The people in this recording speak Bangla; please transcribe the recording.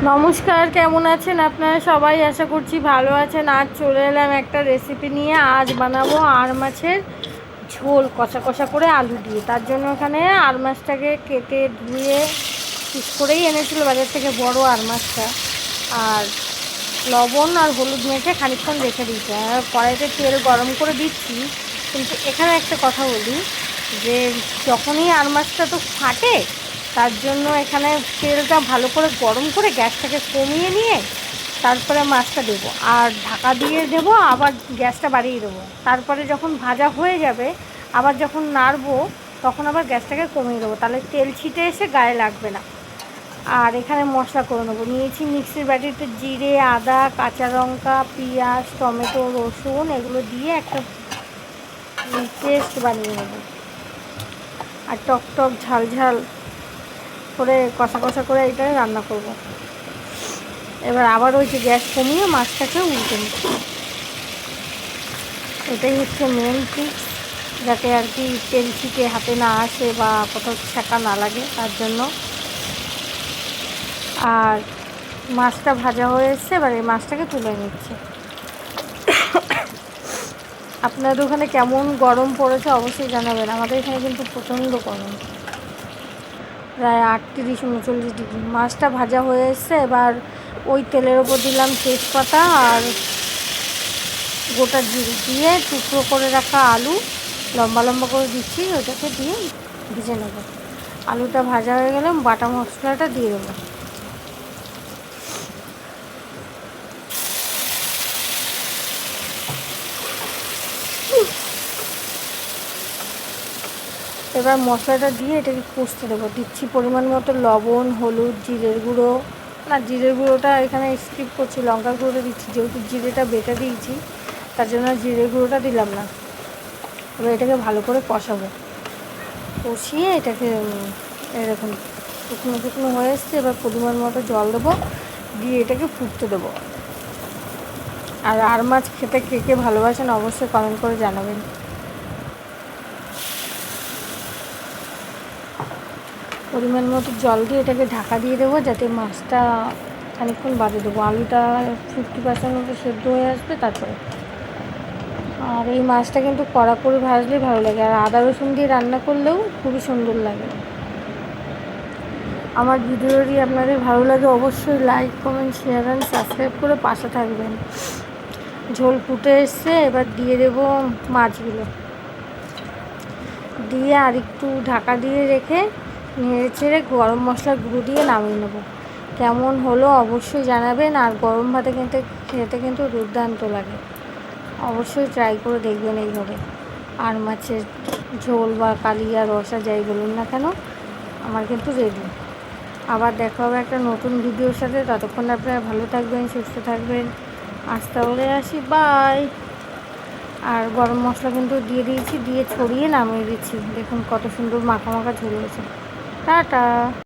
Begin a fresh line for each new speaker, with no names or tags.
নমস্কার, কেমন আছেন আপনারা সবাই? আশা করছি ভালো আছেন। আজ চলে এলাম একটা রেসিপি নিয়ে। আজ বানাবো আর মাছের ঝোল কষা কষা করে আলু দিয়ে। তার জন্য এখানে আর মাছটাকে কেটে ধুয়ে পিস করেই এনেছিল বাজার থেকে, বড় আর মাছটা। আর লবণ আর হলুদ মেখে খানিকক্ষণ রেখে দিয়েছে। আর কড়াইতে তেল গরম করে দিচ্ছি। কিন্তু এখানে একটা কথা বলি, যে যখনই আর মাছটা তো ফাটে, তার জন্য এখানে তেলটা ভালো করে গরম করে গ্যাসটাকে কমিয়ে নিয়ে তারপরে মাছটা দেবো, আর ঢাকা দিয়ে দেবো, আবার গ্যাসটা বাড়িয়ে দেবো। তারপরে যখন ভাজা হয়ে যাবে, আবার যখন নাড়বো, তখন আবার গ্যাসটাকে কমিয়ে দেবো, তাহলে তেল ছিটে এসে গায়ে লাগবে না। আর এখানে মশলা করে নেবো। নিয়েছি মিক্সির বাটিতে জিরে, আদা, কাঁচা লঙ্কা, পেঁয়াজ, টমেটো, রসুন, এগুলো দিয়ে একটা পেস্ট বানিয়ে নেবো। আর টক টক ঝাল ঝাল করে কষা কষা করে এটা রান্না করব। এবার আবার ওই যে গ্যাস কমিয়ে মাছটাকে উল্টে নিচ্ছি। এটাই হচ্ছে মেন ট্রিক্স, যাতে আর কি তেল ছিটে হাতে না আসে বা কোথাও ছ্যাঁকা না লাগে, তার জন্য। আর মাছটা ভাজা হয়ে এসছে, এবার এই মাছটাকে তুলে নিচ্ছে। আপনাদের ওখানে কেমন গরম পড়েছে অবশ্যই জানাবেন। আমাদের এখানে কিন্তু প্রচণ্ড গরম, প্রায় 38-39 ডিগ্রি। মাছটা ভাজা হয়ে এসছে, এবার ওই তেলের ওপর দিলাম তেজপাতা আর গোটা জিরে দিয়ে টুকরো করে রাখা আলু লম্বা লম্বা করে দিচ্ছি, ওটাকে দিয়ে ভেজে নেব। আলুটা ভাজা হয়ে গেলে বাটা মশলাটা দিয়ে দেবো। এবার মশলাটা দিয়ে এটাকে কষতে দেবো। দিচ্ছি পরিমাণ মতো লবণ, হলুদ, জিরের গুঁড়ো। না, জিরের গুঁড়োটা এখানে স্কিপ করছি, লঙ্কার গুঁড়োটা দিচ্ছি, যেহেতু জিরেটা বেটে দিয়েছি, তার জন্য জিরের গুঁড়োটা দিলাম না। এবার এটাকে ভালো করে কষাবো। কষিয়ে এটাকে এরকম শুকনো শুকনো হয়ে এসছে। এবার পরিমাণ মতো জল দেবো, দিয়ে এটাকে ফুটতে দেবো। আর মাছ খেতে কে কে ভালোবাসেন অবশ্যই কমেন্ট করে জানাবেন। পরিমাণ মতো জল দিয়ে এটাকে ঢাকা দিয়ে দেবো, যাতে মাছটা খানিকক্ষণ বাদে দেবো। আলুটা 50% মতো সেদ্ধ হয়ে আসবে তারপরে। আর এই মাছটা কিন্তু কড়া করে ভাজলে ভালো লাগে, আর আদা রসুন দিয়ে রান্না করলেও খুবই সুন্দর লাগে। আমার ভিডিওটি আপনাদের ভালো লাগে অবশ্যই like, comment, share and subscribe করে পাশে থাকবেন। ঝোল ফুটে এসছে, এবার দিয়ে দেবো মাছগুলো, দিয়ে আর একটু ঢাকা দিয়ে রেখে নেড়ে ছেড়ে গরম মশলার গুঁড়ো দিয়ে নামিয়ে নেবো। কেমন হলো অবশ্যই জানাবেন। আর গরম ভাতে কিন্তু খেতে কিন্তু দুর্দান্ত লাগে, অবশ্যই ট্রাই করে দেখবেন এইভাবে। আর মাছের ঝোল বা কালিয়া, রসা, যাই বলুন না কেন, আমার কিন্তু রেডি। আবার দেখা হবে একটা নতুন ভিডিওর সাথে। ততক্ষণ আপনারা ভালো থাকবেন, সুস্থ থাকবেন। আজ তাহলে আসি, বাই। আর গরম মশলা কিন্তু দিয়ে দিয়েছি, দিয়ে ছড়িয়ে নামিয়ে দিচ্ছি। দেখুন কত সুন্দর মাখা মাখা ঝোল হয়েছে। টাটা।